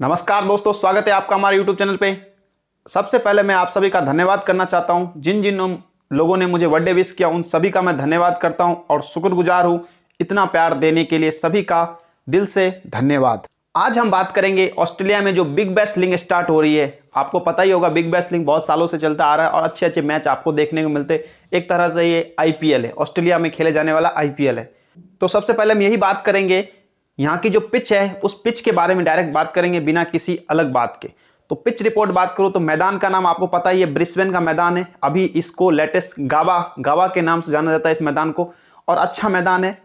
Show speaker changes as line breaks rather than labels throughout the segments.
नमस्कार दोस्तों, स्वागत है आपका हमारे YouTube चैनल पे। सबसे पहले मैं आप सभी का धन्यवाद करना चाहता हूं। जिन जिन लोगों ने मुझे बर्थडे विश किया उन सभी का मैं धन्यवाद करता हूं और शुक्रगुजार हूं इतना प्यार देने के लिए। सभी का दिल से धन्यवाद। आज हम बात करेंगे ऑस्ट्रेलिया में जो बिग बैश लीग स्टार्ट हो रही है। आपको पता ही होगा बिग बैश लीग बहुत सालों से चलता आ रहा है और अच्छे अच्छे मैच आपको देखने को मिलते हैं। एक तरह से ये IPL है, ऑस्ट्रेलिया में खेले जाने वाला IPL है। तो सबसे पहले हम यही बात करेंगे यहाँ की जो पिच है उस पिच के बारे में डायरेक्ट बात करेंगे बिना किसी अलग बात के। तो पिच रिपोर्ट बात करूँ तो मैदान का नाम आपको पता ही है, ब्रिस्बेन का मैदान है। अभी इसको लेटेस्ट गावा के नाम से जाना जाता है इस मैदान को, और अच्छा मैदान है।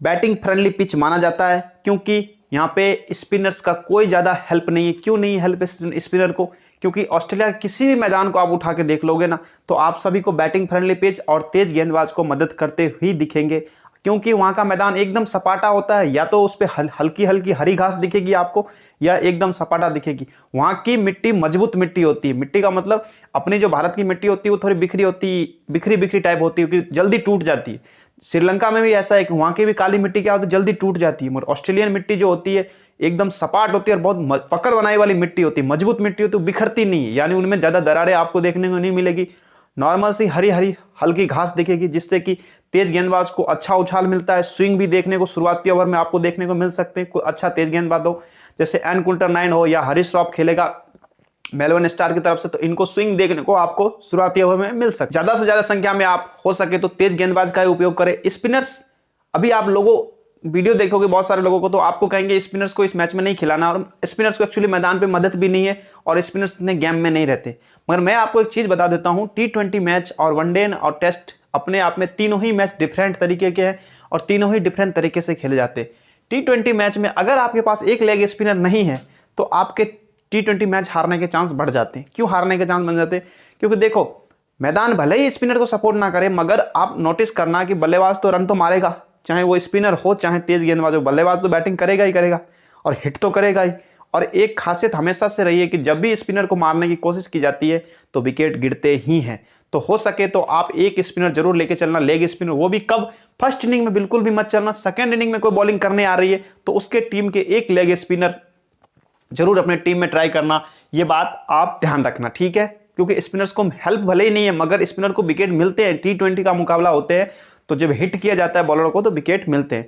बैटिंग फ्रेंडली पिच माना जाता है क्योंकि यहाँ पे स्पिनर्स का कोई ज़्यादा हेल्प नहीं है। क्यों नहीं हेल्प स्पिनर को? क्योंकि ऑस्ट्रेलिया किसी भी मैदान को आप उठा के देख लोगे ना तो आप सभी को बैटिंग फ्रेंडली पिच और तेज गेंदबाज को मदद करते हुए दिखेंगे, क्योंकि वहाँ का मैदान एकदम सपाटा होता है। या तो उस पर हल्की हल्की हरी घास दिखेगी आपको या एकदम सपाटा दिखेगी। वहाँ की मिट्टी मजबूत मिट्टी होती है। मिट्टी का मतलब अपनी जो भारत की मिट्टी होती है वो थोड़ी बिखरी होती है, बिखरी टाइप होती है क्योंकि जल्दी टूट जाती है। श्रीलंका में भी ऐसा है कि वहाँ की भी काली मिट्टी क्या होती है, जल्दी टूट जाती है। मगर ऑस्ट्रेलियन मिट्टी जो होती है एकदम सपाट होती है और बहुत पकड़ बनाई वाली मिट्टी होती है, मजबूत मिट्टी होती है, बिखरती नहीं है। यानी उनमें ज़्यादा दरारें आपको देखने को नहीं मिलेगी। नॉर्मल सी हरी हरी हल्की घास दिखेगी जिससे कि तेज गेंदबाज को अच्छा उछाल मिलता है। स्विंग भी देखने को शुरुआती ओवर में आपको देखने को मिल सकते हैं। कोई अच्छा तेज गेंदबाज हो जैसे एन कुल्टर नाइन हो या हरीश श्रॉफ खेलेगा मेलबर्न स्टार की तरफ से, तो इनको स्विंग देखने को आपको शुरुआती ओवर में मिल सकता है। ज्यादा से ज्यादा संख्या में आप हो सके तो तेज गेंदबाज का ही उपयोग करें। स्पिनर्स अभी आप लोगों वीडियो देखोगे बहुत सारे लोगों को तो आपको कहेंगे स्पिनर्स को इस मैच में नहीं खिलाना, और स्पिनर्स को एक्चुअली मैदान पे मदद भी नहीं है और स्पिनर्स इतने गेम में नहीं रहते। मगर मैं आपको एक चीज़ बता देता हूँ, T20 मैच और वनडे और टेस्ट अपने आप में तीनों ही मैच डिफरेंट तरीके के हैं और तीनों ही डिफरेंट तरीके से खेले जाते हैं। T20 मैच में अगर आपके पास एक लेग स्पिनर नहीं है तो आपके T20 मैच हारने के चांस बढ़ जाते हैं। क्यों हारने के चांस बन जाते हैं? क्योंकि देखो, मैदान भले ही स्पिनर को सपोर्ट ना करे मगर आप नोटिस करना कि बल्लेबाज तो रन तो मारेगा, चाहे वो स्पिनर हो चाहे तेज गेंदबाज हो। बल्लेबाज तो बैटिंग करेगा ही करेगा और हिट तो करेगा ही। और एक खासियत हमेशा से रही है कि जब भी स्पिनर को मारने की कोशिश की जाती है तो विकेट गिरते ही हैं। तो हो सके तो आप एक स्पिनर जरूर लेके चलना, लेग स्पिनर। वो भी कब? फर्स्ट इनिंग में बिल्कुल भी मत चलना। सेकेंड इनिंग में कोई बॉलिंग करने आ रही है तो उसके टीम के एक लेग स्पिनर जरूर अपने टीम में ट्राई करना। ये बात आप ध्यान रखना, ठीक है? क्योंकि स्पिनर्स को हेल्प भले ही नहीं है मगर स्पिनर को विकेट मिलते हैं। T20 का मुकाबला होते हैं तो जब हिट किया जाता है बॉलर को तो विकेट मिलते हैं।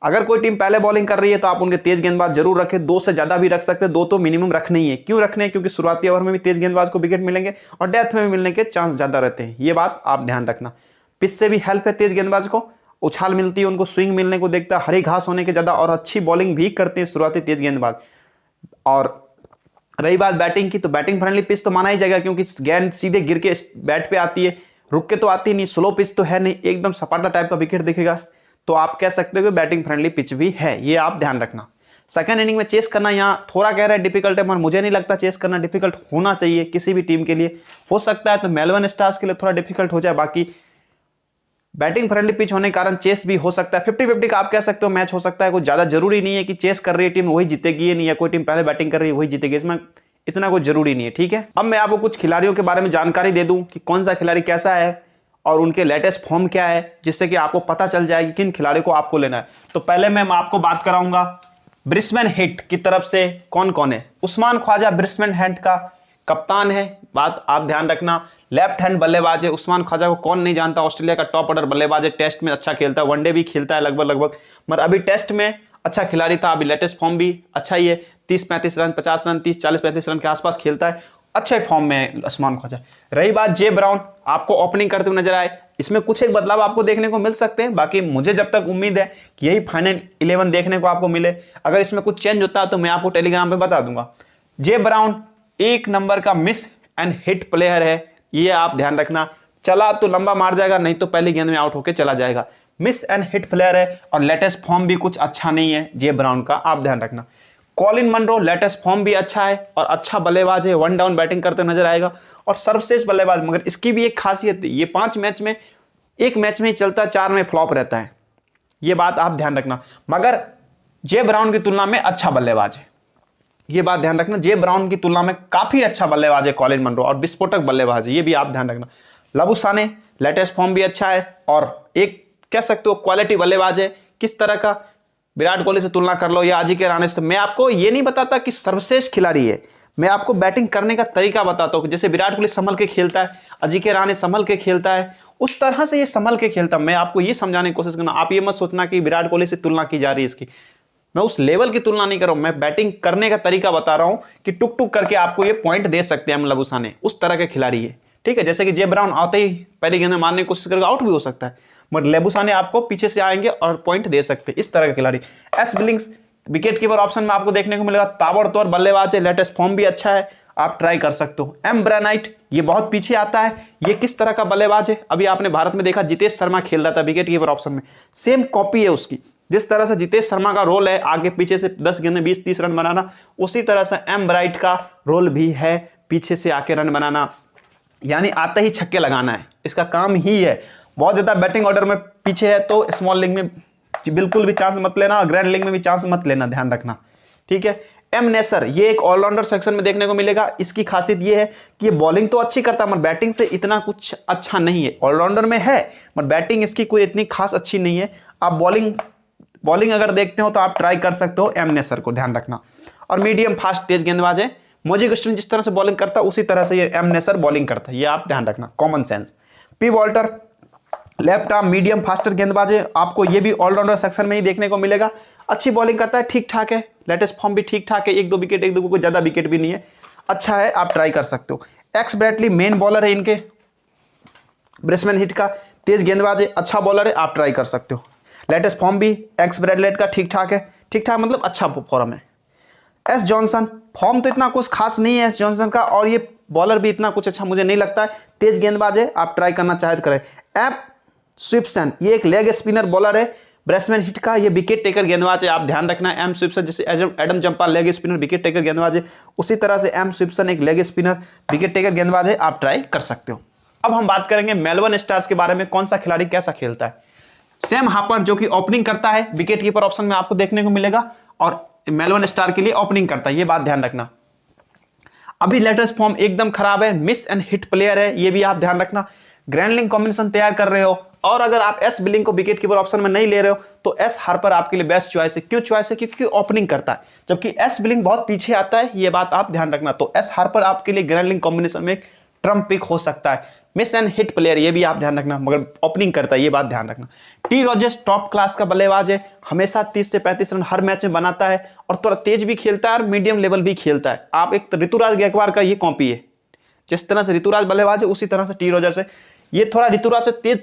अगर कोई टीम पहले बॉलिंग कर रही है तो आप उनके तेज गेंदबाज जरूर रखें। 2 से ज्यादा भी रख सकते हैं, 2 तो मिनिमम रखने ही है। क्यों रखने हैं? क्योंकि शुरुआती ओवर में भी तेज गेंदबाज को विकेट मिलेंगे और डेथ में भी मिलने के चांस ज्यादा रहते हैं। ये बात आप ध्यान रखना। पिच से भी हेल्प है, तेज गेंदबाज को उछाल मिलती है, उनको स्विंग मिलने को देखता है, हरी घास होने के ज्यादा, और अच्छी बॉलिंग भी करते हैं शुरुआती तेज गेंदबाज। और रही बात बैटिंग की, तो बैटिंग फ्रेंडली पिच तो माना ही जाएगा क्योंकि गेंद सीधे गिर के बैट पे आती है, रुक के तो आती नहीं। स्लो पिच तो है नहीं, एकदम सपाटा टाइप का विकेट दिखेगा, तो आप कह सकते हो कि बैटिंग फ्रेंडली पिच भी है। ये आप ध्यान रखना। सेकंड इनिंग में चेस करना यहाँ थोड़ा कह रहा है डिफिकल्ट है, मगर मुझे नहीं लगता चेस करना डिफिकल्ट होना चाहिए किसी भी टीम के लिए। हो सकता है तो मेलबर्न स्टार्स के लिए थोड़ा डिफिकल्ट हो जाए, बाकी बैटिंग फ्रेंडली पिच होने के कारण चेस भी हो सकता है। 50-50 का आप कह सकते हो मैच हो सकता है। कोई ज्यादा जरूरी नहीं है कि चेस कर रही है टीम वही जीतेगी या नहीं, या कोई टीम पहले बैटिंग कर रही है वही जीतेगी। इसमें इतना कोई जरूरी नहीं है, ठीक है? अब मैं आपको कुछ खिलाड़ियों के बारे में जानकारी दे दूं कि कौन सा खिलाड़ी कैसा है और उनके लेटेस्ट फॉर्म क्या है, जिससे कि आपको पता चल जाए कि किन खिलाड़ियों को आपको लेना है। तो पहले मैं आपको बात कराऊंगा ब्रिस्बेन हिट की तरफ से कौन कौन है। उस्मान ख्वाजा ब्रिस्बेन हिट का कप्तान है, बात आप ध्यान रखना। लेफ्ट हैंड बल्लेबाज है। उस्मान ख्वाजा को कौन नहीं जानता, ऑस्ट्रेलिया का टॉप ऑर्डर बल्लेबाज है। टेस्ट में अच्छा खेलता है, वनडे भी खेलता है लगभग, मगर अभी टेस्ट में अच्छा खिलाड़ी था। अभी लेटेस्ट फॉर्म भी अच्छा ही है, 30-35 रन, 50 रन, 30-40-35 रन के आसपास खेलता है। अच्छे फॉर्म में उस्मान ख्वाजा। रही बात जे ब्राउन, आपको ओपनिंग करते हुए नजर आए, इसमें कुछ एक बदलाव आपको देखने को मिल सकते हैं। बाकी मुझे जब तक उम्मीद है कि यही फाइनल 11 देखने को आपको मिले। अगर इसमें कुछ चेंज होता है तो मैं आपको टेलीग्राम पे बता दूंगा। जे ब्राउन 1 नंबर का मिस एंड हिट प्लेयर है, ये आप ध्यान रखना। चला तो लंबा मार जाएगा, नहीं तो पहली गेंद में आउट होकर चला जाएगा। मिस एंड हिट प्लेयर है और लेटेस्ट फॉर्म भी कुछ अच्छा नहीं है जे ब्राउन का, आप ध्यान रखना। कॉलिन मनरो लेटेस्ट फॉर्म भी अच्छा है और अच्छा बल्लेबाज है, 1 डाउन बैटिंग करते नजर आएगा और सर्वश्रेष्ठ बल्लेबाज। मगर इसकी भी एक खासियत है, ये 5 मैच में 1 मैच में ही चलता है, 4 में फ्लॉप रहता है। ये बात आप ध्यान रखना। मगर जे ब्राउन की तुलना में अच्छा बल्लेबाज है, ये बात ध्यान रखना। जे ब्राउन की तुलना में काफी अच्छा बल्लेबाज है कॉलिन मनरो, और विस्फोटक बल्लेबाज है, ये भी आप ध्यान रखना। लबुसाने लेटेस्ट फॉर्म भी अच्छा है और एक कह सकते हो क्वालिटी बल्लेबाज है। किस तरह का? विराट कोहली से तुलना कर लो या अजिंक्य रहाणे से। मैं आपको ये नहीं बताता कि सर्वश्रेष्ठ खिलाड़ी है, मैं आपको बैटिंग करने का तरीका बताता हूँ कि जैसे विराट कोहली संभल के खेलता है, अजिंक्य रहाणे संभल के खेलता है, उस तरह से ये संभल के खेलता। मैं आपको ये समझाने की कोशिश करना, आप ये मत सोचना कि विराट कोहली से तुलना की जा रही है इसकी, मैं उस लेवल की तुलना नहीं कर रहा हूं, मैं बैटिंग करने का तरीका बता रहा हूं कि टुक टुक करके आपको ये पॉइंट दे सकते हैं हम लबूसाने, उस तरह के खिलाड़ी है। ठीक है, जैसे कि जे ब्राउन आते ही पहली गेंद में मारने की कोशिश करेगा, आउट भी हो सकता है, बट लेबुसाने आपको पीछे से आएंगे और पॉइंट दे सकते हैं, इस तरह के खिलाड़ी। S Billings wicket keeper option में आपको देखने को मिलेगा, ताबड़तोड़ बल्लेबाज है, लेटेस्ट फॉर्म भी अच्छा है, आप ट्राई कर सकते हो। एम ब्रानाइट ये बहुत पीछे आता है, ये किस तरह का बल्लेबाज है, अभी आपने भारत में देखा जितेश शर्मा खेल रहा था विकेट कीपर ऑप्शन में, सेम कॉपी है उसकी। जिस तरह से जितेश शर्मा का रोल है आगे पीछे से 10 गेंद में 20-30 रन बनाना, उसी तरह से एम ब्राइट का रोल भी है पीछे से आके रन बनाना, यानी आते ही छक्के लगाना है, इसका काम ही है। बहुत ज़्यादा बैटिंग ऑर्डर में पीछे है तो स्मॉल लीग में बिल्कुल भी चांस मत लेना और ग्रैंड लीग में भी चांस मत लेना, ध्यान रखना। ठीक है, एम नेसर ये एक ऑलराउंडर सेक्शन में देखने को मिलेगा। इसकी खासियत ये है कि ये बॉलिंग तो अच्छी करता है मगर बैटिंग से इतना कुछ अच्छा नहीं है, ऑलराउंडर में है मगर बैटिंग इसकी कोई इतनी खास अच्छी नहीं है। आप बॉलिंग अगर देखते हो तो आप ट्राई कर सकते हो एम नेसर को, ध्यान रखना। और मीडियम फास्ट तेज गेंदबाज है, मोजी अगस्टिन जिस तरह से बॉलिंग करता है उसी तरह से ये एम नेसर बॉलिंग करता है, ये आप ध्यान रखना, common sense. P Walter left arm medium faster गेंदबाज है, आपको ये भी ऑलराउंडर सेक्शन में ही देखने को मिलेगा। अच्छी बॉलिंग करता है, ठीक ठाक है, लेटेस्ट फॉर्म भी ठीक ठाक है, 1-2 विकेट, 1-2 कोई ज़्यादा विकेट भी नहीं है, अच्छा है, आप ट्राई कर सकते हो। एक्स ब्रैडली मेन बॉलर है इनके, ब्रेसमैन हिट का, तेज गेंदबाज है, अच्छा बॉलर है, आप ट्राई कर सकते हो। लेटेस्ट फॉर्म भी एक्स ब्रैडलेट का ठीक ठाक है, ठीक ठाक मतलब अच्छा फॉर्म है। एस जॉनसन फॉर्म तो इतना कुछ खास नहीं है एस जॉनसन का, और ये बॉलर भी इतना कुछ अच्छा मुझे नहीं लगता है, तेज गेंदबाज है, आप ट्राई करना चाहे तो करें। एप स्विप्सन ये एक लेग स्पिनर बॉलर है, ब्रेसमैन हिट का, ये विकेट टेकर गेंदबाज है, आप ध्यान रखना। एम स्विप्सन जैसे Adam Zampa leg spinner wicket taker गेंदबाज है, उसी तरह से एम स्विप्सन एक लेग स्पिनर विकेट टेकर गेंदबाज है, आप ट्राई कर सकते हो। अब हम बात करेंगे मेलबर्न स्टार्स के बारे में, कौन सा खिलाड़ी कैसा खेलता है। सैम हार्पर जो कि ओपनिंग करता है, विकेट कीपर ऑप्शन में आपको देखने को मिलेगा, और मेलबर्न स्टार के लिए ओपनिंग करता है, ये बात ध्यान रखना। अभी लेटेस्ट फॉर्म एकदम खराब है, मिस एंड हिट प्लेयर है, ये भी आप ध्यान रखना। ग्रैंड लीग कॉम्बिनेशन तैयार कर रहे हो और अगर आप एस बिलिंग को विकेट कीपर ऑप्शन में नहीं ले रहे हो तो एस हार्पर आपके लिए बेस्ट चॉइस है। क्यों चॉइस है? क्योंकि ओपनिंग करता है, जबकि एस बिलिंग बहुत पीछे आता है, ये बात आप ध्यान रखना। तो एस हार्पर आपके लिए ग्रैंड लीग कॉम्बिनेशन में एक ट्रम्प पिक हो सकता है, मिस एंड हिट प्लेयर, ये भी आप ध्यान रखना, मगर ओपनिंग करता है, ये बात ध्यान रखना। टी रॉजर्स टॉप क्लास का बल्लेबाज है, हमेशा 30 से 35 रन हर मैच में बनाता है और थोड़ा तेज भी खेलता है और मीडियम लेवल भी खेलता है। आप एक ऋतुराज गायकवाड़ का ये कॉपी है, जिस तरह से ऋतुराज बल्लेबाज है उसी तरह से टी रॉजर्स है, ये थोड़ा ऋतुराज से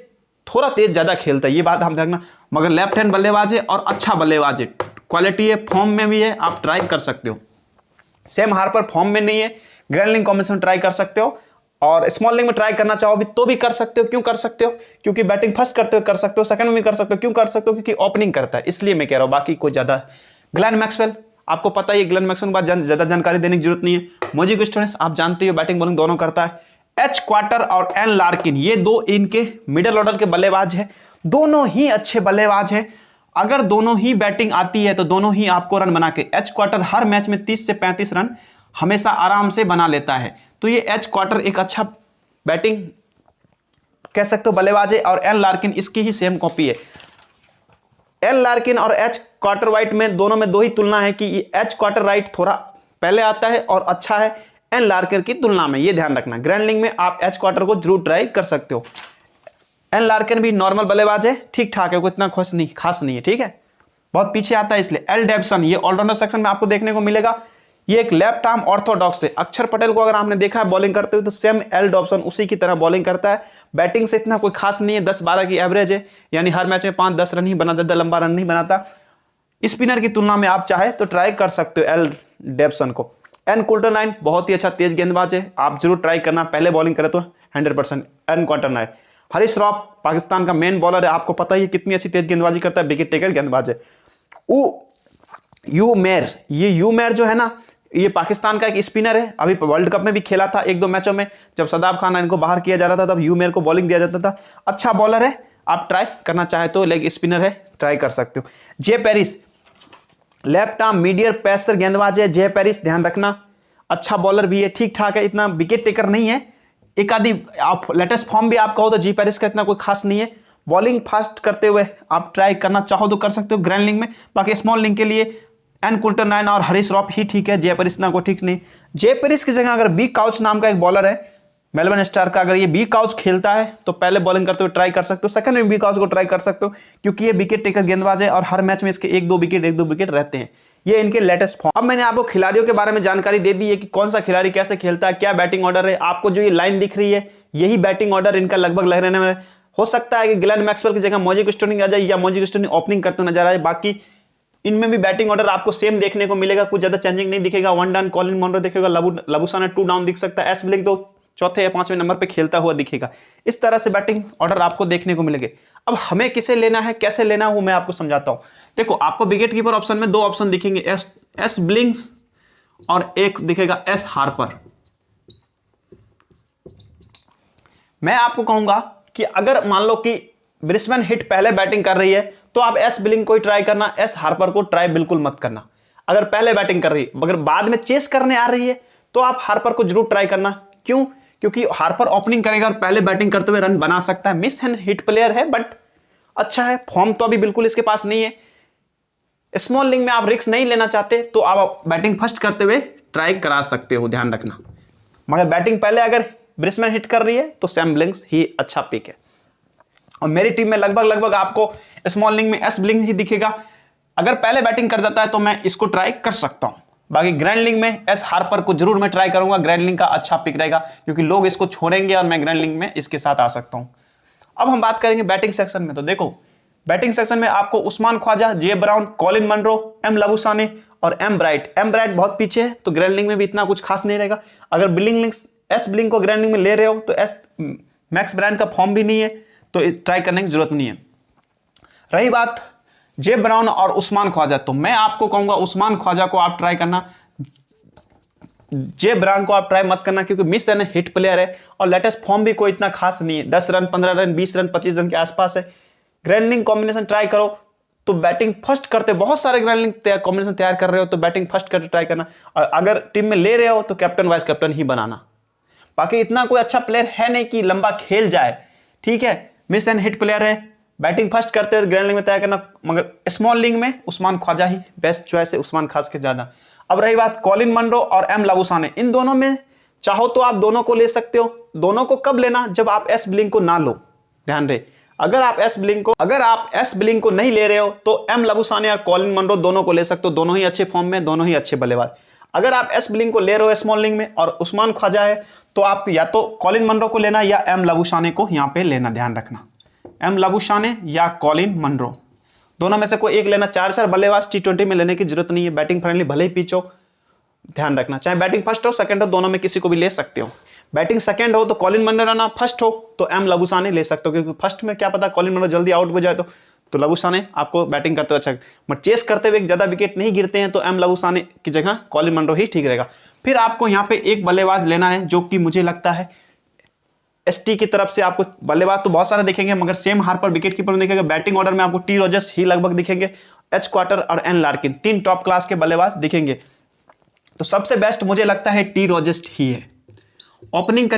थोड़ा तेज ज्यादा खेलता है, ये बात हम देखना। मगर लेफ्ट हैंड बल्लेबाज है और अच्छा बल्लेबाज है, क्वालिटी है, फॉर्म में भी है, आप ट्राई कर सकते हो। सैम हार्पर फॉर्म में नहीं है, ग्रैंड लीग कॉम्बिनेशन ट्राई कर सकते हो और स्मॉल लीग में ट्राई करना चाहो भी तो भी कर सकते हो। क्यों कर सकते हो? क्योंकि बैटिंग फर्स्ट करते हो कर सकते हो, सेकंड में भी कर सकते हो। क्यों कर सकते हो? क्योंकि ओपनिंग करता है, इसलिए मैं कह रहा हूं, बाकी कोई ज्यादा। ग्लेन मैक्सवेल आपको पता ही है, ग्लेन मैक्सवेल के बाद ज्यादा जानकारी देने की जरूरत नहीं है। मोजी अगस्टिन आप जानते हो बैटिंग बॉलिंग दोनों करता है। एच क्वार्टर और एन लार्किन ये दो इनके मिडिल ऑर्डर के बल्लेबाज हैं, दोनों ही अच्छे बल्लेबाज हैं। अगर दोनों ही बैटिंग आती है तो दोनों ही आपको रन बना के, एच क्वार्टर हर मैच में 30 से 35 रन हमेशा आराम से बना लेता है, तो ये एच क्वार्टर एक अच्छा बैटिंग कह सकते हो बल्लेबाज है। और एन लार्किन इसकी ही सेम कॉपी है। एन लार्किन और एच क्वार्टर राइट में दोनों में दो ही तुलना है कि एच क्वार्टर राइट थोड़ा पहले आता है और अच्छा है एन लार्किन की तुलना में, ये ध्यान रखना। ग्रैंड लीग में आप एच क्वार्टर को जरूर ट्राई कर सकते हो। एन लार्किन भी नॉर्मल बल्लेबाज है, ठीक ठाक है, कोई इतना खास नहीं है, ठीक है, बहुत पीछे आता है इसलिए। एल डेविसन ये ऑलराउंडर सेक्शन में आपको देखने को मिलेगा, ये एक लेफ्ट आर्म ऑर्थोडॉक्स है। अक्षर पटेल को अगर आपने देखा है बॉलिंग करते हुए तो सेम एल डॉब्सन उसी की तरह बॉलिंग करता है। बैटिंग से इतना कोई खास नहीं है, 10-12 की एवरेज है, यानी हर मैच में 5-10 रन ही बनाता, ज़्यादा लंबा रन नहीं बनाता। स्पिनर की तुलना में आप चाहे तो ट्राई कर सकते हो एल डेविसन को। एन कुल्टरनाइन बहुत ही अच्छा तेज गेंदबाज है, आप जरूर ट्राई करना, पहले बॉलिंग करे तो 100% एन कुल्टरनाइन। हरीश रॉफ पाकिस्तान का मेन बॉलर है, आपको पता ही कितनी अच्छी तेज गेंदबाजी करता है, विकेट टेकर गेंदबाज है। यू मेर जो है ना, ये पाकिस्तान का एक स्पिनर है, अभी वर्ल्ड कप में भी खेला था 1-2 मैचों में, जब सदाब खान इनको बाहर किया जा रहा था तब यू मेर को बॉलिंग दिया जाता था, अच्छा बॉलर है, आप ट्राई करना चाहे तो लेग स्पिनर है, ट्राई कर सकते हो। J Paris left arm medium pacer गेंदबाज है, जे पेरिस ध्यान रखना, अच्छा बॉलर भी है, ठीक ठाक है, इतना विकेट टेकर नहीं है, एक आधी आप लेटेस्ट फॉर्म भी आप कहो तो जी पेरिस का इतना कोई खास नहीं है, बॉलिंग फास्ट करते हुए आप ट्राई करना चाहो तो कर सकते हो ग्रैंड लीग में। बाकी स्मॉल लीग के लिए एन कुल्टन नाइन और हरीश रॉफ ही ठीक है, जय पेरिस इतना को ठीक नहीं। जय पेरिस की जगह अगर बी काउच नाम का एक बॉलर है मेलबर्न स्टार का, अगर ये बी काउच खेलता है तो पहले बॉलिंग करते हुए ट्राई कर सकते हो, सेकंड में बी काउच को ट्राई कर सकते हो, क्योंकि ये विकेट टेकर गेंदबाज है और हर मैच में इसके एक दो विकेट रहते हैं। ये इनके लेटेस्ट फॉर्म। अब मैंने आपको खिलाड़ियों के बारे में जानकारी दे दी है कि कौन सा खिलाड़ी कैसे खेलता है, क्या बैटिंग ऑर्डर है। आपको जो ये लाइन दिख रही है यही बैटिंग ऑर्डर इनका लगभग लग रहने में। हो सकता है कि ग्लेन मैक्सवेल की जगह मॉजिक स्टोनिंग आ जाए या मॉजिक स्टोनिंग ओपनिंग करते नजर आए। बाकी इनमें भी बैटिंग ऑर्डर आपको सेम देखने को मिलेगा, कुछ ज्यादा चेंजिंग नहीं दिखेगा। वन डाउन कॉलिन मॉनरो दिखेगा, लबूसाना टू डाउन दिख सकता है, एस ब्लिंक तो चौथे या पांचवें नंबर पे खेलता हुआ दिखेगा। इस तरह से बैटिंग ऑर्डर आपको देखने को मिलेंगे। अब हमें किसे लेना है, कैसे लेना है, वो मैं आपको समझाता हूं। देखो, आपको विकेट कीपर ऑप्शन में दो ऑप्शन दिखेंगे, एस ब्लिंक्स और एक दिखेगा एस हार्पर। मैं आपको कहूंगा कि अगर मान लो कि ब्रिस्बेन हिट पहले बैटिंग कर रही है तो आप एस ब्लिंक को ही ट्राई करना, एस हार्पर को ट्राई बिल्कुल मत करना। अगर पहले बैटिंग कर रही है, अगर बाद में चेस करने आ रही है तो आप हार्पर को जरूर ट्राई करना। क्यों? क्योंकि हार्पर ओपनिंग करेगा और पहले बैटिंग करते हुए रन बना सकता है। मिस एंड हिट प्लेयर है बट अच्छा है, फॉर्म तो अभी बिल्कुल इसके पास नहीं है। स्मॉल लीग में आप रिस्क नहीं लेना चाहते तो आप बैटिंग फर्स्ट करते हुए ट्राई करा सकते हो, ध्यान रखना। मगर बैटिंग पहले अगर ब्रिस्बेन हिट कर रही है तो सैम ब्लिंक्स ही अच्छा पिक है। और मेरी टीम में लगभग आपको स्मॉल लीग में एस ब्लिंक ही दिखेगा। अगर पहले बैटिंग कर जाता है तो मैं इसको ट्राई कर सकता हूं। बाकी ग्रैंड लीग में एस हार्पर को जरूर मैं ट्राई करूंगा, ग्रैंड लीग का अच्छा पिक रहेगा क्योंकि लोग इसको छोड़ेंगे और मैं ग्रैंड लीग में इसके साथ आ सकता हूं। अब हम बात करेंगे बैटिंग सेक्शन में। तो देखो, बैटिंग सेक्शन में आपको उस्मान ख्वाजा, जे ब्राउन, कॉलिन मनरो, एम लबूसाने और एम ब्राइट बहुत पीछे है तो ग्रैंड लीग में भी इतना कुछ खास नहीं रहेगा। अगर एस ब्लिंक को ग्रैंड लीग में ले रहे हो तो एस मैक्स ब्रांड का फॉर्म भी नहीं है तो ट्राई करने की जरूरत नहीं है। रही बात जे ब्राउन और उस्मान ख्वाजा, तो मैं आपको कहूंगा उस्मान ख्वाजा को आप ट्राई करना, जे ब्राउन को आप ट्राई मत करना क्योंकि मिस एंड हिट प्लेयर है और लेटेस्ट फॉर्म भी कोई इतना खास नहीं है। 10 रन, 15 रन, 20 रन, 25 रन के आसपास है। ग्रैंड लीग कॉम्बिनेशन ट्राई करो तो बैटिंग फर्स्ट करते, बहुत सारे ग्रैंड लीग कॉम्बिनेशन तैयार कर रहे हो तो बैटिंग फर्स्ट करके ट्राई करना, और अगर टीम में ले रहे हो तो कैप्टन वाइस कैप्टन ही बनाना। बाकी इतना कोई अच्छा प्लेयर है नहीं कि लंबा खेल जाए, ठीक है, मिस एंड हिट प्लेयर है, बैटिंग फर्स्ट करते हुए ग्रैंड लीग में तैयार करना। मगर स्मॉल लीग में उस्मान ख्वाजा ही बेस्ट चॉइस है, उस्मान खास के ज्यादा। अब रही बात कॉलिन मनरो और एम लबूसाने, इन दोनों में चाहो तो आप दोनों को ले सकते हो। दोनों को कब लेना? जब आप एस ब्लिंक को ना लो, ध्यान रहे। अगर आप एस ब्लिंक को नहीं ले रहे हो तो एम लबूसाने और कॉलिन मनरो दोनों को ले सकते हो, दोनों ही अच्छे फॉर्म में, दोनों ही अच्छे बल्लेबाज। अगर आप एस ब्लिंक को ले रहे हो स्मॉल लीग में और उस्मान ख्वाजा है तो आप या तो कॉलिन मनरो को लेना या एम लबूसाने को यहां पे लेना, ध्यान रखना। एम लबूसाने या कॉलिन मनरो, दोनों में से कोई एक लेना। 4 बल्लेबाज T20 में लेने की जरूरत नहीं है, बैटिंग फ्रेंडली भले ही पिच हो, ध्यान रखना। चाहे बैटिंग फर्स्ट हो, सेकंड हो, दोनों में किसी को भी ले सकते हो। बैटिंग सेकंड हो तो कॉलिन मनरो रहना, फर्स्ट हो तो एम लबूसाने ले सकते हो क्योंकि फर्स्ट में क्या पता कॉलिन मनरो जल्दी आउट हो जाए तो लबूसाने आपको बैटिंग करते हुए अच्छा, बट चेस करते हुए ज्यादा विकेट नहीं गिरते हैं तो एम लबूसाने की जगह कॉलिन मनरो ही ठीक रहेगा। फिर आपको यहाँ पे एक बल्लेबाज लेना है जो कि मुझे लगता है एसटी की तरफ से आपको बल्लेबाज तो बहुत सारे दिखेंगे मगर सेम हार्पर विकेट कीपर में दिखेगा। बैटिंग ऑर्डर में आपको टी रॉजर्स ही लगभग दिखेंगे, एच क्वार्टर और एन लार्किन, 3 टॉप क्लास के बल्लेबाज दिखेंगे। तो सबसे बेस्ट मुझे लगता है टी रॉजर्स ही है। ओपनिंग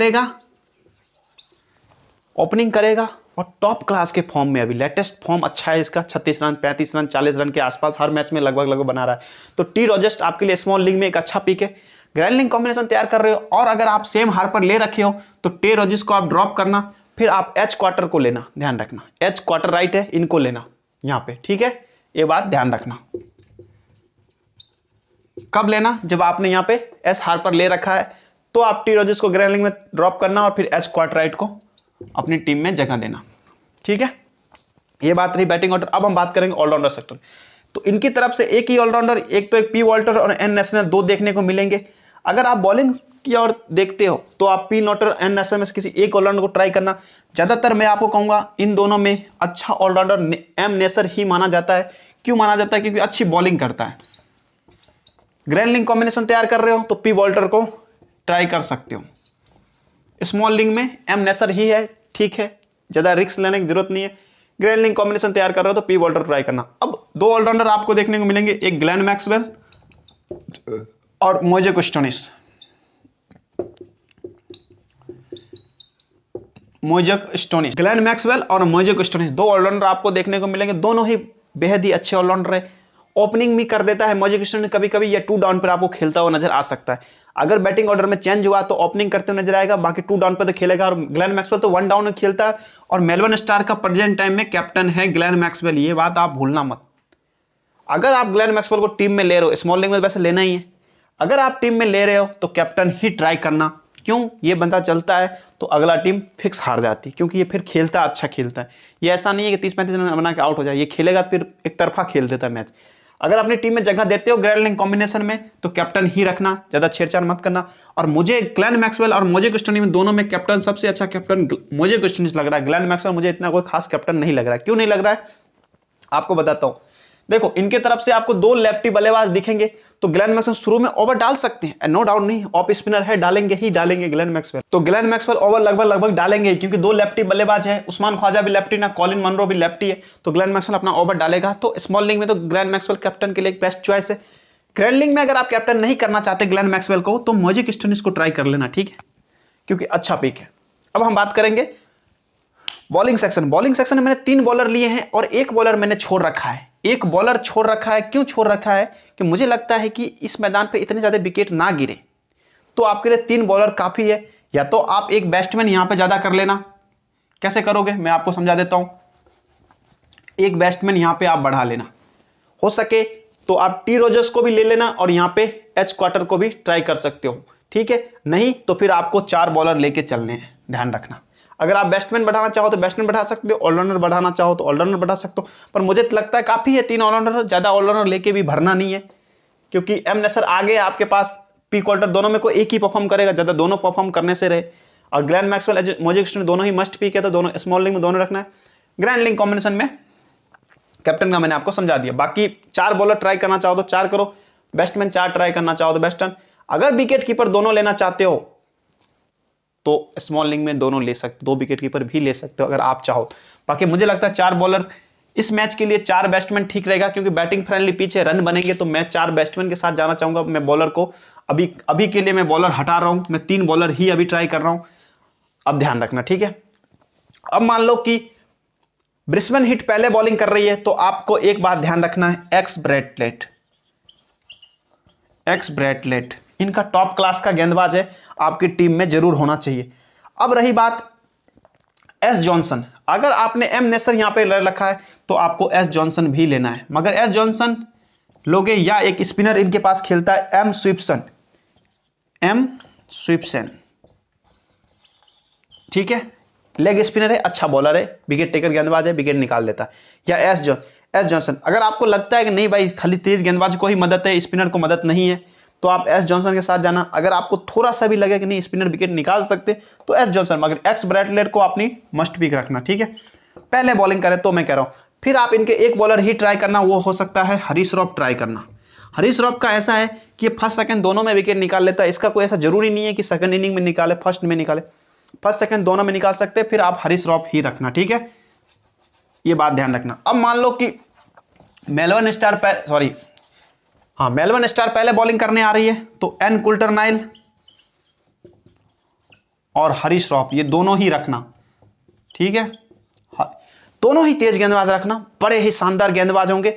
करेगा और टॉप क्लास के फॉर्म में, अभी लेटेस्ट फॉर्म अच्छा है इसका, 36 रन, 35 रन, 40 रन के आसपास हर मैच में लगभग बना रहा है। तो टी रॉजर्स आपके लिए स्मॉल लीग में एक अच्छा पिक है। ग्रैंड लीग कॉम्बिनेशन तैयार कर रहे हो और अगर आप सेम हार्पर ले रखे हो तो टे रॉजर्स को आप ड्रॉप करना, फिर आप एच क्वार्टर को लेना, ध्यान रखना। एच क्वार्टर राइट है, इनको लेना यहां पे, ठीक है, ये बात ध्यान रखना। कब लेना? जब आपने यहां पे एस हार्पर ले रखा है तो आप टी रॉजर्स को ग्रैंड लीग में ड्रॉप करना और फिर एच क्वार्टर राइट को अपनी टीम में जगह देना, ठीक है। ये बात रही बैटिंग ऑर्डर। अब हम बात करेंगे ऑलराउंडर सेक्टर। तो इनकी तरफ से एक ही ऑलराउंडर, एक तो एक पी वॉल्टर और एन नेशनल, दो देखने को मिलेंगे। अगर आप बॉलिंग की ओर देखते हो तो आप पी नॉटर, एन नेशनल में से किसी एक ऑलराउंडर को ट्राई करना। ज्यादातर मैं आपको कहूंगा इन दोनों में अच्छा ऑलराउंडर एम नेसर ही माना जाता है। क्यों माना जाता है? क्योंकि अच्छी बॉलिंग करता है। ग्रैंड लीग कॉम्बिनेशन तैयार कर रहे हो तो पी वॉल्टर को ट्राई कर सकते हो। स्मॉल लीग में एम नेसर ही है, ठीक है, ज्यादा रिस्क लेने की जरूरत नहीं है। ग्रैंड लीग कॉम्बिनेशन तैयार कर रहे हो तो पी वॉल्टर ट्राई करना। अब 2 ऑलराउंडर आपको देखने को मिलेंगे, एक ग्लेन मैक्सवेल और मोजे कुस्टोनिस। मोइज़ेक स्टोनिस, ग्लेन मैक्सवेल और मोइज़ेक स्टोनिस, दो ऑलराउंडर आपको देखने को मिलेंगे। दोनों ही बेहद ही अच्छे ऑलराउंडर है। ओपनिंग भी कर देता है मोइज़ेक स्टोनिस कभी कभी, या 2 डाउन पर आपको खेलता हुआ नजर आ सकता है। अगर बैटिंग ऑर्डर में चेंज हुआ तो ओपनिंग करते हुए नजर आएगा, बाकी 2 डाउन पर तो खेलेगा। और ग्लेन मैक्सवेल तो 1 डाउन में खेलता है, और मेलबर्न स्टार का प्रेजेंट टाइम में कैप्टन है ग्लेन मैक्सवेल, ये बात आप भूलना मत। अगर आप ग्लेन मैक्सवेल को टीम में ले रहे हो, स्मॉल लीग में वैसे लेना ही है, अगर आप टीम में ले रहे हो तो कैप्टन ही ट्राई करना। क्यों? ये बंदा चलता है तो अगला टीम फिक्स हार जाती, क्योंकि ये फिर खेलता अच्छा खेलता है। ये ऐसा नहीं है कि 30-35 रन बना के आउट हो जाए, ये खेलेगा फिर एक तरफा खेल देता है मैच। अगर अपनी टीम में जगह देते हो ग्रैंड कॉम्बिनेशन में तो कैप्टन ही रखना, ज़्यादा छेड़छाड़ मत करना। और मुझे ग्लेन मैक्सवेल और मोइज़ेक स्टोनिस में दोनों में कैप्टन सबसे अच्छा कैप्टन मोइज़ेक स्टोनिस लग रहा है। ग्लेन मैक्सवेल मुझे इतना कोई खास कैप्टन नहीं लग रहा है। क्यों नहीं लग रहा है आपको बताता हूँ। देखो, इनके तरफ से आपको 2 लेफ्टी बल्लेबाज दिखेंगे, तो ग्लेन मैक्सवेल शुरू में ओवर डाल सकते हैं, नो डाउट नहीं, ऑफ स्पिनर है, डालेंगे ही डालेंगे ग्लेन मैक्सवेल। तो ग्लेन मैक्सवेल ओवर लगभग डालेंगे, क्योंकि 2 लेफ्टी बल्लेबाज है, उस्मान ख्वाजा भी लेफ्टी ना, कॉलिन मनरो भी लेफ्टी है, तो ग्लेन मैक्सवेल अपना ओवर डालेगा। तो स्मॉल लीग में तो ग्लेन मैक्सवेल कैप्टन के लिए एक बेस्ट चॉइस है। ग्रैंड लीग में अगर आप कैप्टन नहीं करना चाहते ग्लेन मैक्सवेल को, तो मोइज़ेक स्टोनिस को ट्राई कर लेना, ठीक है, क्योंकि अच्छा पिक है। अब हम बात करेंगे बॉलिंग सेक्शन। बॉलिंग सेक्शन में मैंने 3 बॉलर लिए हैं और 1 बॉलर मैंने छोड़ रखा है। एक बॉलर छोड़ रखा है, क्यों छोड़ रखा है? कि मुझे लगता है कि इस मैदान पे इतने ज़्यादा विकेट ना गिरे, तो आपके लिए 3 बॉलर काफ़ी है। या तो आप एक बैट्समैन यहाँ पे ज़्यादा कर लेना। कैसे करोगे मैं आपको समझा देता हूँ। एक बैट्समैन यहाँ पे आप बढ़ा लेना, हो सके तो आप टी रोजर्स को भी ले लेना और यहाँ पे एच क्वार्टर को भी ट्राई कर सकते हो, ठीक है। नहीं तो फिर आपको 4 बॉलर लेके चलने हैं, ध्यान रखना। अगर आप बैट्समैन बढ़ाना चाहो तो बैट्समैन बढ़ा सकते हो, ऑलराउंडर बढ़ाना चाहो तो ऑलराउंडर बढ़ा सकते हो, पर मुझे तो लगता है काफ़ी है 3 ऑलराउंडर, ज़्यादा ऑलराउंडर लेके भी भरना नहीं है, क्योंकि एम नेसर आगे आपके पास, पी क्वार्टर, दोनों में कोई एक ही परफॉर्म करेगा, ज़्यादा दोनों परफॉर्म करने से रहे। और ग्लेन मैक्सवेल मोइज़ेक स्टोनिस दोनों ही मस्ट पी के, तो दोनों स्मॉल लीग में दोनों रखना है। ग्रैंड लीग कॉम्बिनेशन में कैप्टन का मैंने आपको समझा दिया। बाकी 4 बॉलर ट्राई करना चाहो तो 4 करो, बैट्समैन 4 ट्राई करना चाहो तो बैट्समैन। अगर विकेट कीपर दोनों लेना चाहते हो तो स्मॉल लीग में दोनों ले सकते, 2 विकेट कीपर भी ले सकते हो अगर आप चाहो। बाकी मुझे लगता है 4 बॉलर इस मैच के लिए, 4 बैट्समैन ठीक रहेगा, क्योंकि बैटिंग फ्रेंडली पिच है, रन बनेंगे, तो मैं 4 बैट्समैन के साथ जाना चाहूंगा। मैं बॉलर को अभी के लिए मैं बॉलर हटा रहा हूं, मैं 3 बॉलर ही अभी ट्राई कर रहा हूं। अब ध्यान रखना, ठीक है। अब मान लो कि ब्रिस्बेन हिट पहले बॉलिंग कर रही है, तो आपको एक बात ध्यान रखना है, एक्स ब्रैटलेट इनका टॉप क्लास का गेंदबाज है, आपकी टीम में जरूर होना चाहिए। अब रही बात एस जॉनसन, अगर आपने एम नेसर यहां पे ले रखा है तो आपको एस जॉनसन भी लेना है, मगर एस जॉनसन लोगे या एक स्पिनर इनके पास खेलता है एम स्विप्सन, ठीक है, लेग स्पिनर है, अच्छा बॉलर है, विकेट टेकर गेंदबाज है, विकेट निकाल देता है। या एस जॉनसन, अगर आपको लगता है कि नहीं भाई खाली तेज गेंदबाज को ही मदद है, स्पिनर को मदद नहीं है, तो आप एस जॉनसन के साथ जाना। अगर आपको थोड़ा सा भी लगे कि नहीं स्पिनर विकेट निकाल सकते तो एस जॉनसन, मगर एक्स ब्रैटलेट को अपनी मस्ट पिक रखना, ठीक है। पहले बॉलिंग करें तो मैं कह रहा हूँ, फिर आप इनके एक बॉलर ही ट्राई करना, वो हो सकता है हरीश रॉफ ट्राई करना। हरीश रॉफ का ऐसा है कि फर्स्ट सेकंड दोनों में विकेट निकाल लेता है, इसका कोई ऐसा जरूरी नहीं है कि सेकंड इनिंग में निकाले, फर्स्ट में निकाले, फर्स्ट सेकंड दोनों में निकाल सकते हैं। फिर आप हरीश रॉफ ही रखना, ठीक है, ये बात ध्यान रखना। अब मान लो कि मेलबर्न स्टार पहले बॉलिंग करने आ रही है, तो एन कुल्टरनाइल और हरीश रॉफ ये दोनों ही रखना, ठीक है, दोनों ही तेज गेंदबाज रखना, बड़े ही शानदार गेंदबाज होंगे।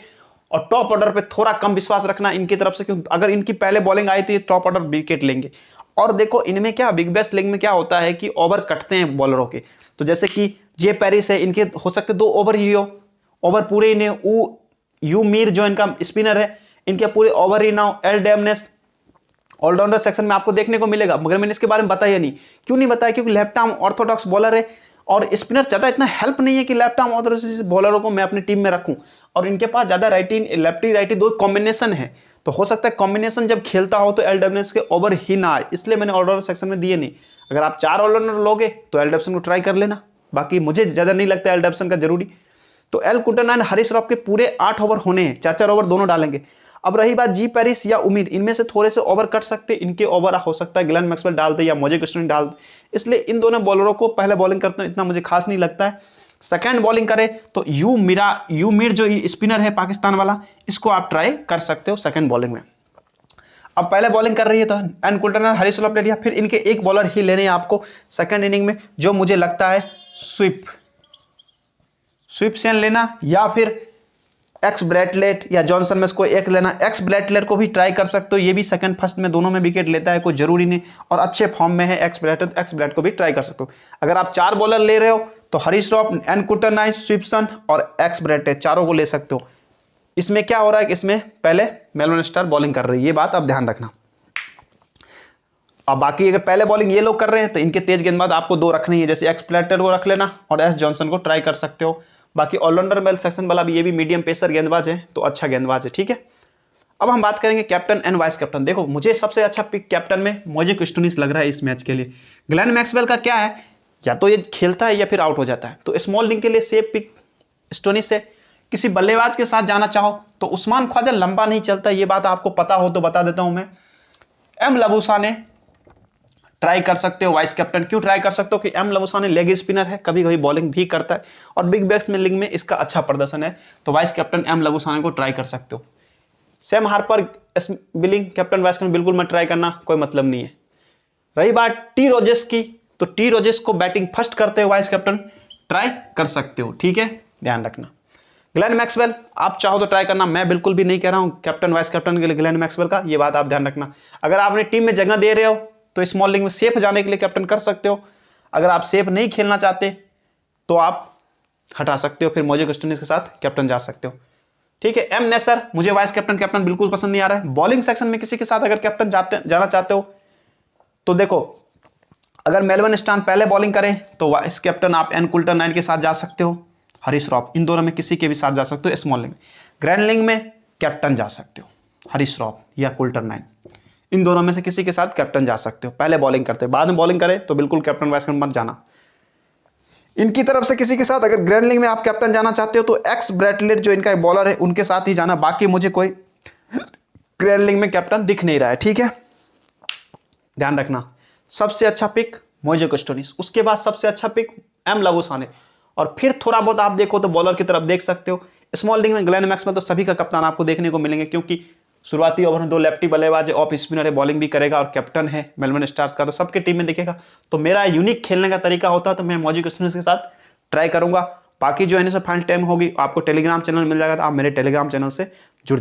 और टॉप ऑर्डर पे थोड़ा कम विश्वास रखना इनकी तरफ से, क्योंकि अगर इनकी पहले बॉलिंग आई तो ये टॉप ऑर्डर विकेट लेंगे। और देखो इनमें क्या, बिग बैश लीग में क्या होता है कि ओवर कटते हैं बॉलरों के, तो जैसे कि जे पेरिस है, इनके हो सकते 2 ओवर ही हो, ओवर पूरे ही नहीं। यू मीर जो इनका स्पिनर है, इनके पूरे ओवर ही ना हो। एल डेमनेस ऑलराउंडर सेक्शन में आपको देखने को मिलेगा, मगर मैंने इसके बारे में बताया नहीं। क्यों नहीं बताया? क्योंकि लेफ्ट आर्म ऑर्थोडॉक्स बॉलर है और स्पिनर ज़्यादा इतना हेल्प नहीं है कि लेफ्ट आर्म ऑर्थोडॉक्स बॉलरों को मैं अपनी टीम में रखूं। और इनके पास ज़्यादा लेफ्टी राइटी 2 कॉम्बिनेशन है, तो हो सकता है कॉम्बिनेशन जब खेलता हो तो एलडब्ल्यूएस के ओवर ही ना आए, इसलिए मैंने ऑलराउंडर सेक्शन में दिए नहीं। अगर आप 4 ऑलराउंडर लोगे तो एलडब्ल्यूएस को ट्राई कर लेना, बाकी मुझे ज़्यादा नहीं लगता एलडब्ल्यूएस का जरूरी। तो एल कुल्टरनाइल हरीश रॉफ के पूरे 8 ओवर होने हैं, 4-4 ओवर दोनों डालेंगे। अब रही बात जी पेरिस या उम्मीद, इनमें से थोड़े से ओवर कट सकते, इनके ओवर हो सकता है ग्लेन मैक्सवेल डाल दे या मोइज़ेक स्टोनिस डाल दे, इसलिए इन दोनों बॉलरों को पहले बॉलिंग करते हैं इतना मुझे खास नहीं लगता है। सेकंड बॉलिंग करे तो यू मीर जो स्पिनर है पाकिस्तान वाला, इसको आप ट्राई कर सकते हो सेकंड बॉलिंग में। अब पहले बॉलिंग कर रही है तो एन कुल्टरनाइन, हरीश राव ले लिया, फिर इनके एक बॉलर ही लेने हैं आपको सेकंड इनिंग में, जो मुझे लगता है स्विप सेन लेना या फिर एक्स ब्रैटलेट या जॉनसन में से कोई एक लेना। एक्स ब्रैटलेट को भी ट्राई कर सकते हो, ये भी सेकंड फर्स्ट में दोनों में विकेट लेता है, कोई जरूरी नहीं, और अच्छे फॉर्म में है एक्स ब्रैट को भी ट्राई कर सकते हो। अगर आप 4 बॉलर ले रहे हो तो हरीश राव, एन कुल्टरनाइन, स्विप्सन और एक्स ब्रैटलेट चारों को ले सकते हो। इसमें क्या हो रहा है कि इसमें पहले मेलबर्न स्टार बॉलिंग कर रही है, ये बात आप ध्यान रखना। अब बाकी अगर पहले बॉलिंग ये लोग कर रहे हैं तो इनके तेज गेंदबाज आपको 2 रखनी है, जैसे एक्स ब्रैटलेट को रख लेना और एस जॉनसन को ट्राई कर सकते हो। बाकी ऑलराउंडर मेल सेक्शन वाला भी, ये भी मीडियम पेसर गेंदबाज है, तो अच्छा गेंदबाज है, ठीक है। अब हम बात करेंगे कैप्टन एंड वाइस कैप्टन। देखो मुझे सबसे अच्छा पिक कैप्टन में मॉजिक स्टोनिस लग रहा है इस मैच के लिए। ग्लेन मैक्सवेल का क्या है, या तो ये खेलता है या फिर आउट हो जाता है, तो स्मॉल इनिंग के लिए सेफ पिक स्टोनिस है। किसी बल्लेबाज के साथ जाना चाहो तो उस्मान ख्वाजा लंबा नहीं चलता, ये बात आपको पता हो तो बता देता हूं मैं। एम लबूसाने ट्राई कर सकते हो वाइस कैप्टन। क्यों ट्राई कर सकते हो कि एम लबूसाने लेग स्पिनर है, कभी कभी बॉलिंग भी करता है और बिग बैश में लीग में इसका अच्छा प्रदर्शन है, तो वाइस कैप्टन एम लबूसाने को ट्राई कर सकते हो। Sam Harper billing captain vice captain बिल्कुल मत ट्राई करना, कोई मतलब नहीं है। रही बात टी रोजेस की, तो टी रोजेस को बैटिंग फर्स्ट करते हुए वाइस कैप्टन ट्राई कर सकते हो, ठीक है, ध्यान रखना। ग्लेन मैक्सवेल आप चाहो तो ट्राई करना, मैं बिल्कुल भी नहीं कह रहा हूं कैप्टन वाइस कैप्टन के लिए ग्लेन मैक्सवेल का, ये बात आप ध्यान रखना। अगर आप अपनी टीम में जगह दे रहे हो तो स्मॉल लीग में सेफ जाने के लिए कैप्टन कर सकते हो। अगर आप सेफ नहीं खेलना चाहते तो आप हटा सकते हो, फिर मॉजिक स्टोनिस के साथ कैप्टन जा सकते हो, ठीक है। एम नेसर, मुझे वाइस कैप्टन बिल्कुल पसंद नहीं आ रहा है। बॉलिंग सेक्शन में किसी के साथ अगर कैप्टन जाना चाहते हो तो देखो, अगर मेलबर्न स्टार पहले बॉलिंग करें तो वाइस कैप्टन आप एन कुल्टरनाइन के साथ जा सकते हो, हरीश राव, इन दोनों में किसी के भी साथ जा सकते हो। स्मॉल लीग में, ग्रैंड लीग में कैप्टन जा सकते हो हरीश राव या कुल्टरनाइन, इन दोनों में से किसी के साथ कैप्टन जा सकते हो। पहले बॉलिंग करते, बाद में बॉलिंग करें तो बिल्कुल कैप्टन वाइस कैप्टन मत जाना। इनकी तरफ से किसी के साथ अगर ग्रैंड लीग में आप कैप्टन जाना चाहते हो तो एक्स ब्रैटलेट जो इनका बॉलर है उनके साथ ही जाना, बाकी मुझे कोई ग्रैंड लीग में कैप्टन दिख नहीं रहा है, ठीक है, ध्यान रखना। सबसे अच्छा पिक मॉजिक स्टोनिस, उसके बाद सबसे अच्छा पिक एम लबूसाने, और फिर थोड़ा बहुत आप देखो तो बॉलर की तरफ देख सकते हो। स्मॉल लीग में ग्लेन मैक्सवेल तो सभी का कप्तान आपको देखने को मिलेंगे, क्योंकि शुरुआती ओवर में 2 लेफ्टी बल्लेबाज है, ऑफ स्पिनर है, बॉलिंग भी करेगा और कैप्टन है मेलबर्न स्टार्स का, तो सबके टीम में दिखेगा। तो मेरा यूनिक खेलने का तरीका होता है तो मैं मॉजिक स्टोनिस के साथ ट्राई करूंगा। बाकी जो है फाइनल टाइम होगी आपको टेलीग्राम चैनल मिल जाएगा, तो आप मेरे टेलीग्राम चैनल से जुड़